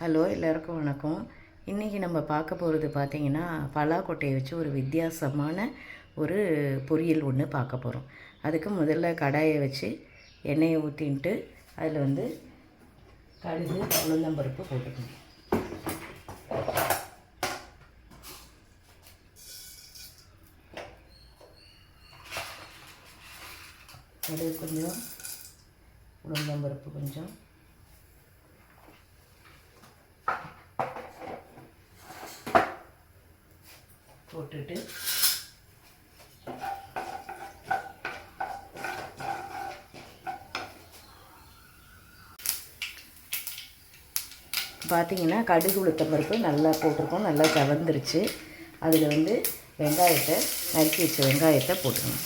Hello, எல்லாருக்கும் வணக்கம். இன்றைக்கி நம்ம பார்க்க போகிறது பார்த்திங்கன்னா, பலாக்கொட்டையை வச்சு ஒரு வித்தியாசமான ஒரு பொரியல் ஒன்று பார்க்க போகிறோம். அதுக்கு முதல்ல கடாயை வச்சு எண்ணெயை ஊற்றின்ட்டு அதில் கடுகு, உளுந்தம்பருப்பு போட்டுக்கணும். கடுகு கொஞ்சம், உளுந்தம்பருப்பு கொஞ்சம், போட்டுட்டு பார்த்திங்கன்னா கடுகு உளுத்தம் பருப்பு நல்லா போட்டிருக்கோம், நல்லா கவர்ந்துருச்சு. அதில் வெங்காயத்தை நறுக்கி வச்ச வெங்காயத்தை போட்டுக்கணும்.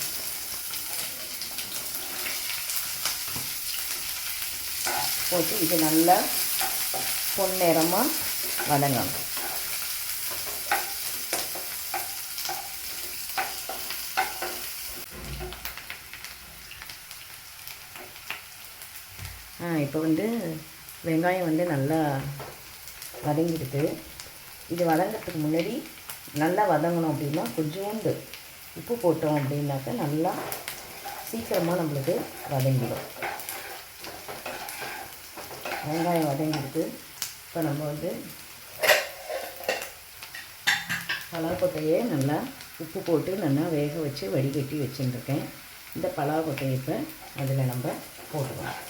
போட்டு இது நல்லா பொன்னிறமாக வதங்கணும். இப்போ வெங்காயம் நல்லா வதங்கிடுது. இது வதங்கிறதுக்கு முன்னாடி நல்லா வதங்கணும் அப்படின்னா கொஞ்சோண்டு உப்பு போட்டோம் அப்படின்னாக்க நல்லா சீக்கிரமாக நம்மளுக்கு வதங்கிடும். வெங்காயம் வதங்கிடுது. இப்போ நம்ம பலாக்கொட்டையை நல்லா உப்பு போட்டு நல்லா வேக வச்சு வடிகட்டி வச்சுட்டுருக்கேன். இந்த பலாக்கொட்டையை இப்போ அதில் நம்ம போட்டுக்கலாம்.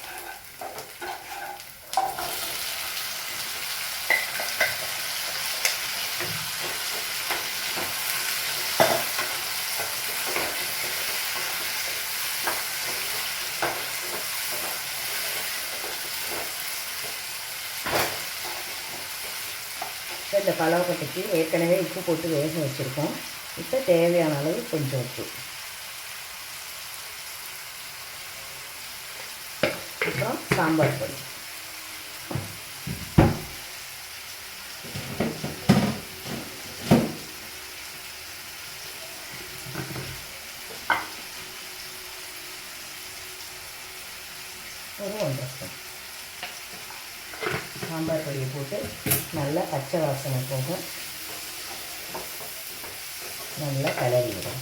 இந்த பலாக்கொட்டைக்கு ஏற்கனவே உப்பு போட்டு வேக வச்சுருக்கோம். இப்போ தேவையான அளவு கொஞ்சம் உப்பு, அப்புறம் சாம்பார் பொடி, ஒரு 1 ஸ்பூன் சாம்பார் பொடியை போட்டு நல்லா பச்சை வாசனை போக நல்லா கிளறி விடும்.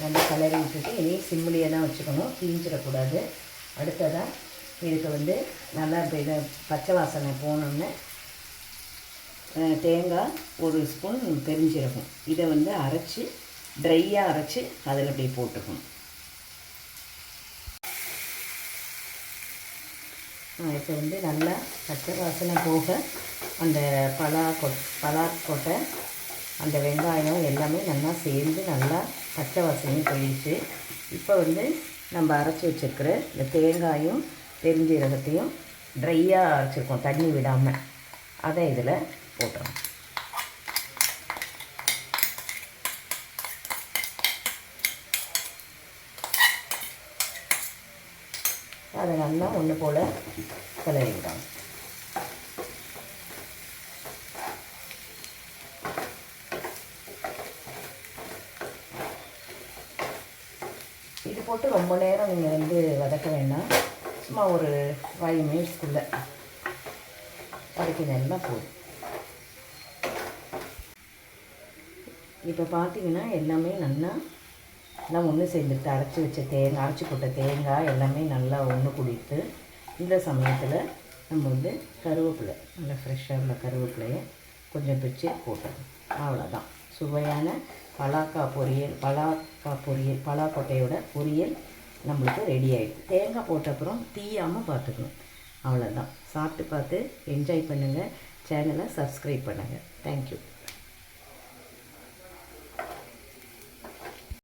நல்லா கிளறி விட்டுட்டு இனி சிம்மிலியே தான் வச்சுக்கணும், தீஞ்சிடக்கூடாது. அடுத்ததாக இதுக்கு நல்லா இதை பச்சை வாசனை போனோன்னு தேங்காய் 1 ஸ்பூன் பெருஞ்சீரகம் இதை அரைச்சி ட்ரையாக அரைச்சி அதில் அப்படியே போட்டுக்கணும். இப்போ நல்லா பச்சை வாசனை போக அந்த பலாக்கொட்டை அந்த வெங்காயம் எல்லாமே நல்லா சேர்ந்து நல்லா பச்சை வாசனையும் போயிடுச்சு. இப்போ நம்ம அரைச்சி வச்சுருக்கிற இந்த தேங்காயும் பெருஞ்சீரகத்தையும் ட்ரையாக அரைச்சிருக்கோம், தண்ணி விடாமல், அதை இதில் போட்டுறோம். அதை நல்லா ஒன்று போல் கிளறி விடணும். இது போட்டு ரொம்ப நேரம் நீங்கள் வதக்க வேண்டாம், சும்மா ஒரு 5 மினிட்ஸ்க்குள்ளே வதக்கினா போதும். இப்போ பார்த்தீங்கன்னா எல்லாமே நல்லா ஒன்று சேர்ந்துட்டு அரைச்சி வச்ச அரைச்சி போட்ட தேங்காய் எல்லாமே நல்லா ஒன்று கூடிட்டு, இந்த சமயத்தில் நம்ம கருவேப்பிலை நல்லா ஃப்ரெஷ்ஷாக உள்ள கருவேப்பிலையை கொஞ்சம் பிச்சு போட்டணும். அவ்வளோதான், சுவையான பலாக்கொட்டையோட பொரியல் நம்மளுக்கு ரெடி ஆகிடுது. தேங்காய் போட்ட அப்புறம் தீயாமல் பார்த்துக்கணும். அவ்வளோதான், சாப்பிட்டு பார்த்து என்ஜாய் பண்ணுங்கள். சேனலை சப்ஸ்கிரைப் பண்ணுங்கள். தேங்க்யூ.